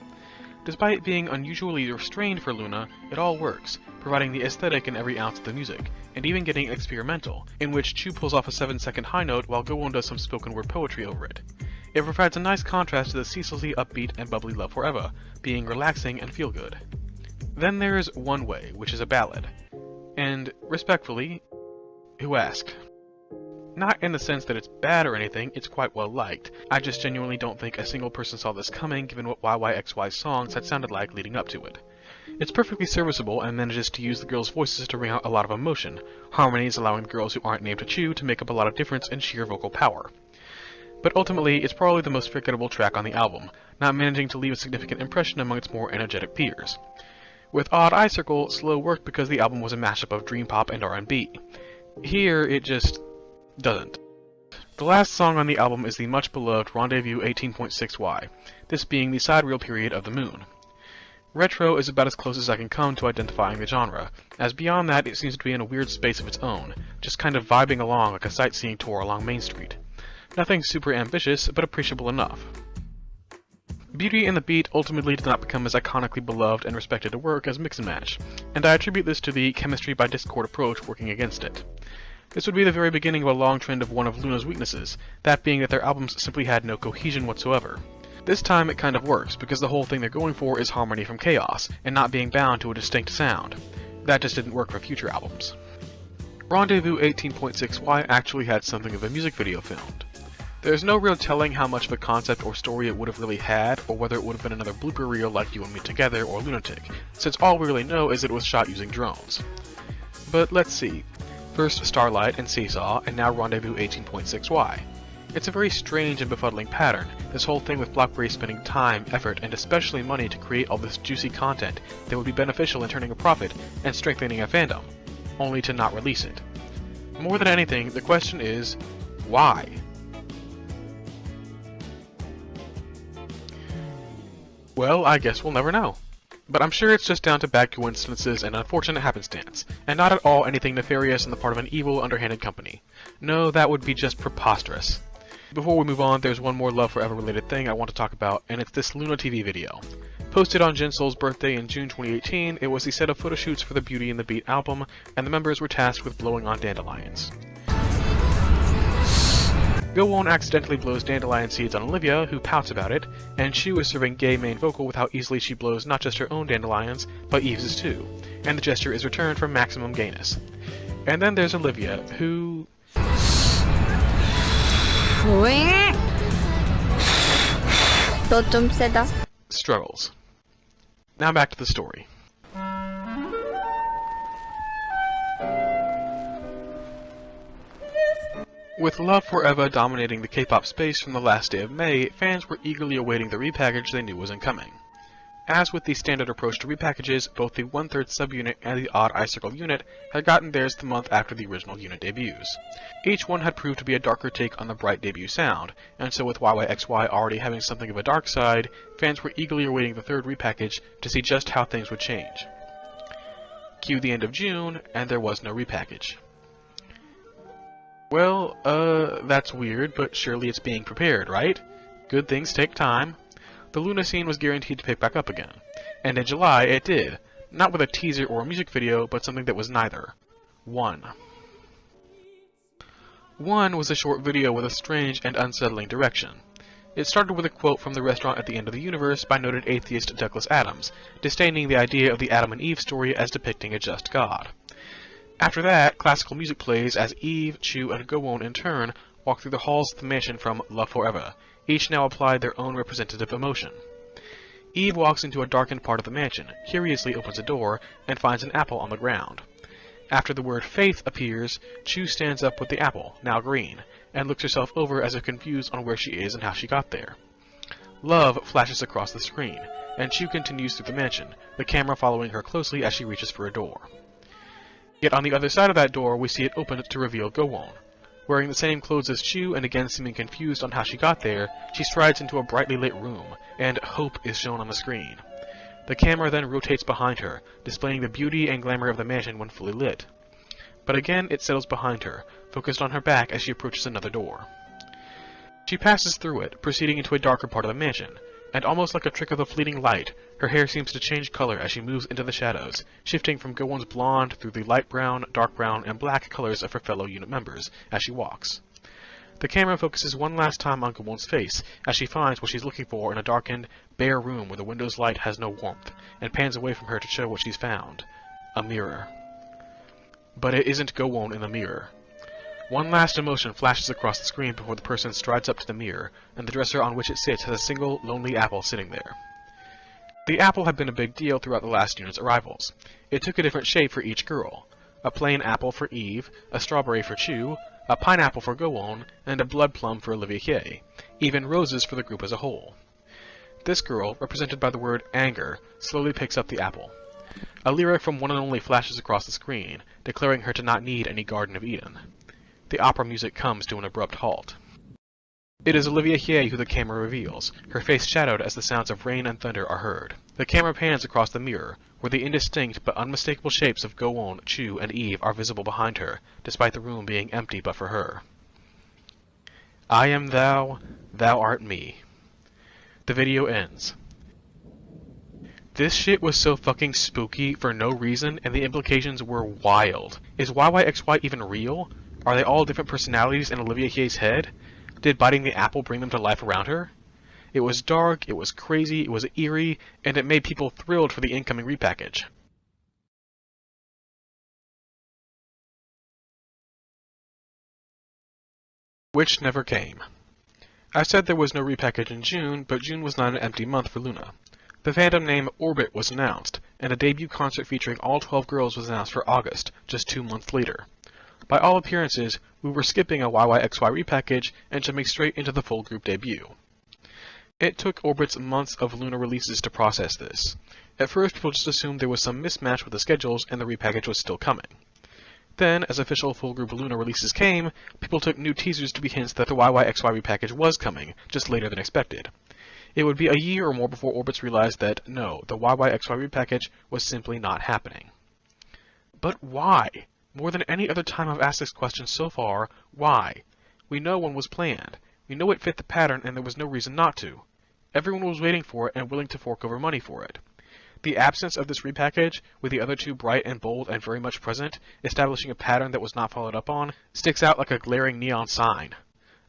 S2: Despite being unusually restrained for LOONA, it all works, providing the aesthetic in every ounce of the music, and even getting experimental, in which Chu pulls off a 7-second high note while Gowon does some spoken word poetry over it. It provides a nice contrast to the ceaselessly upbeat and bubbly Love Forever, being relaxing and feel good. Then there's One Way, which is a ballad. And, respectfully, who asked? Not in the sense that it's bad or anything, it's quite well liked. I just genuinely don't think a single person saw this coming given what YYXY's songs had sounded like leading up to it. It's perfectly serviceable and manages to use the girls' voices to bring out a lot of emotion, harmonies allowing the girls who aren't named to Chu to make up a lot of difference in sheer vocal power. But ultimately, it's probably the most forgettable track on the album, not managing to leave a significant impression among its more energetic peers. With Odd Eye Circle, slow worked because the album was a mashup of dream pop and R&B. Here, it just doesn't. The last song on the album is the much-beloved Rendezvous 18.6Y, this being the sidereal period of the Moon. Retro is about as close as I can come to identifying the genre, as beyond that it seems to be in a weird space of its own, just kind of vibing along like a sightseeing tour along Main Street. Nothing super ambitious, but appreciable enough. Beauty and the Beat ultimately did not become as iconically beloved and respected a work as Mix and Match, and I attribute this to the chemistry by discord approach working against it. This would be the very beginning of a long trend of one of LOONA's weaknesses, that being that their albums simply had no cohesion whatsoever. This time it kind of works, because the whole thing they're going for is harmony from chaos, and not being bound to a distinct sound. That just didn't work for future albums. Rendezvous 18.6Y actually had something of a music video filmed. There's no real telling how much of a concept or story it would have really had, or whether it would have been another blooper reel like You and Me Together or Lunatic, since all we really know is it was shot using drones. But let's see. First Starlight and Seesaw, and now Rendezvous 18.6Y. It's a very strange and befuddling pattern, this whole thing with Blockberry spending time, effort, and especially money to create all this juicy content that would be beneficial in turning a profit and strengthening a fandom, only to not release it. More than anything, the question is, why? Well, I guess we'll never know. But I'm sure it's just down to bad coincidences and unfortunate happenstance, and not at all anything nefarious on the part of an evil, underhanded company. No, that would be just preposterous. Before we move on, there's one more Love Forever related thing I want to talk about, and it's this LOONA TV video. Posted on jinsoul's birthday in June 2018, it was the set of photoshoots for the Beauty and the Beat album, and the members were tasked with blowing on dandelions. GOFUNDMES accidentally blows dandelion seeds on Olivia, who pouts about it, and Chu is serving gay main vocal with how easily she blows not just her own dandelions, but Yves's too, and the gesture is returned for maximum gayness. And then there's Olivia, who...
S3: 너 좀 세다.
S2: struggles. Now back to the story. With Love Forever dominating the K-pop space from the last day of May, fans were eagerly awaiting the repackage they knew was incoming. As with the standard approach to repackages, both the 1/3 subunit and the odd icicle unit had gotten theirs the month after the original unit debuts. Each one had proved to be a darker take on the bright debut sound, and so with YYXY already having something of a dark side, fans were eagerly awaiting the third repackage to see just how things would change. Cue the end of June, and there was no repackage. Well, that's weird, but surely it's being prepared, right? Good things take time. The LOONA scene was guaranteed to pick back up again. And in July, it did. Not with a teaser or a music video, but something that was neither. One was a short video with a strange and unsettling direction. It started with a quote from The Restaurant at the End of the Universe by noted atheist Douglas Adams, disdaining the idea of the Adam and Eve story as depicting a just God. After that, classical music plays as Eve, Chu, and GOFUNDMES in turn walk through the halls of the mansion from Love Forever, each now applied their own representative emotion. Eve walks into a darkened part of the mansion, curiously opens a door, and finds an apple on the ground. After the word faith appears, Chu stands up with the apple, now green, and looks herself over as if confused on where she is and how she got there. Love flashes across the screen, and Chu continues through the mansion, the camera following her closely as she reaches for a door. Yet on the other side of that door, we see it open to reveal GOFUNDMES. Wearing the same clothes as Chu, and again seeming confused on how she got there, she strides into a brightly lit room, and hope is shown on the screen. The camera then rotates behind her, displaying the beauty and glamour of the mansion when fully lit. But again it settles behind her, focused on her back as she approaches another door. She passes through it, proceeding into a darker part of the mansion, and almost like a trick of the fleeting light, her hair seems to change color as she moves into the shadows, shifting from GOFUNDMES' blonde through the light brown, dark brown, and black colors of her fellow unit members as she walks. The camera focuses one last time on GOFUNDMES' face as she finds what she's looking for in a darkened, bare room where the window's light has no warmth, and pans away from her to show what she's found. A mirror. But it isn't GOFUNDMES in the mirror. One last emotion flashes across the screen before the person strides up to the mirror, and the dresser on which it sits has a single, lonely apple sitting there. The apple had been a big deal throughout the last unit's arrivals. It took a different shape for each girl. A plain apple for Eve, a strawberry for Chu, a pineapple for GOFUNDMES, and a blood plum for Olivia Hye, even roses for the group as a whole. This girl, represented by the word anger, slowly picks up the apple. A lyric from One and Only flashes across the screen, declaring her to not need any Garden of Eden. The opera music comes to an abrupt halt. It is Olivia Hye who the camera reveals, her face shadowed as the sounds of rain and thunder are heard. The camera pans across the mirror, where the indistinct but unmistakable shapes of GOFUNDMES, Chu, and Eve are visible behind her, despite the room being empty but for her. I am thou, thou art me. The video ends. This shit was so fucking spooky for no reason, and the implications were wild. Is YYXY even real? Are they all different personalities in Olivia Hye's head? Did biting the apple bring them to life around her? It was dark, it was crazy, it was eerie, and it made people thrilled for the incoming repackage. Which never came. I said there was no repackage in June, but June was not an empty month for LOONA. The fandom name Orbit was announced, and a debut concert featuring all 12 girls was announced for August, just 2 months later. By all appearances, we were skipping a YYXY repackage and jumping straight into the full group debut. It took Orbit's months of LOONA releases to process this. At first, people just assumed there was some mismatch with the schedules and the repackage was still coming. Then, as official full group LOONA releases came, people took new teasers to be hints that the YYXY repackage was coming, just later than expected. It would be a year or more before Orbitz realized that, no, the YYXY repackage was simply not happening. But why? More than any other time I've asked this question so far, why? We know one was planned. We know it fit the pattern and there was no reason not to. Everyone was waiting for it and willing to fork over money for it. The absence of this repackage, with the other two bright and bold and very much present, establishing a pattern that was not followed up on, sticks out like a glaring neon sign.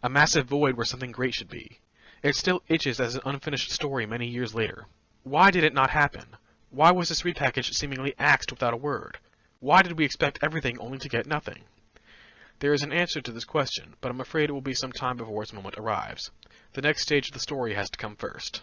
S2: A massive void where something great should be. It still itches as an unfinished story many years later. Why did it not happen? Why was this repackage seemingly axed without a word? Why did we expect everything only to get nothing? There is an answer to this question, but I'm afraid it will be some time before its moment arrives. The next stage of the story has to come first.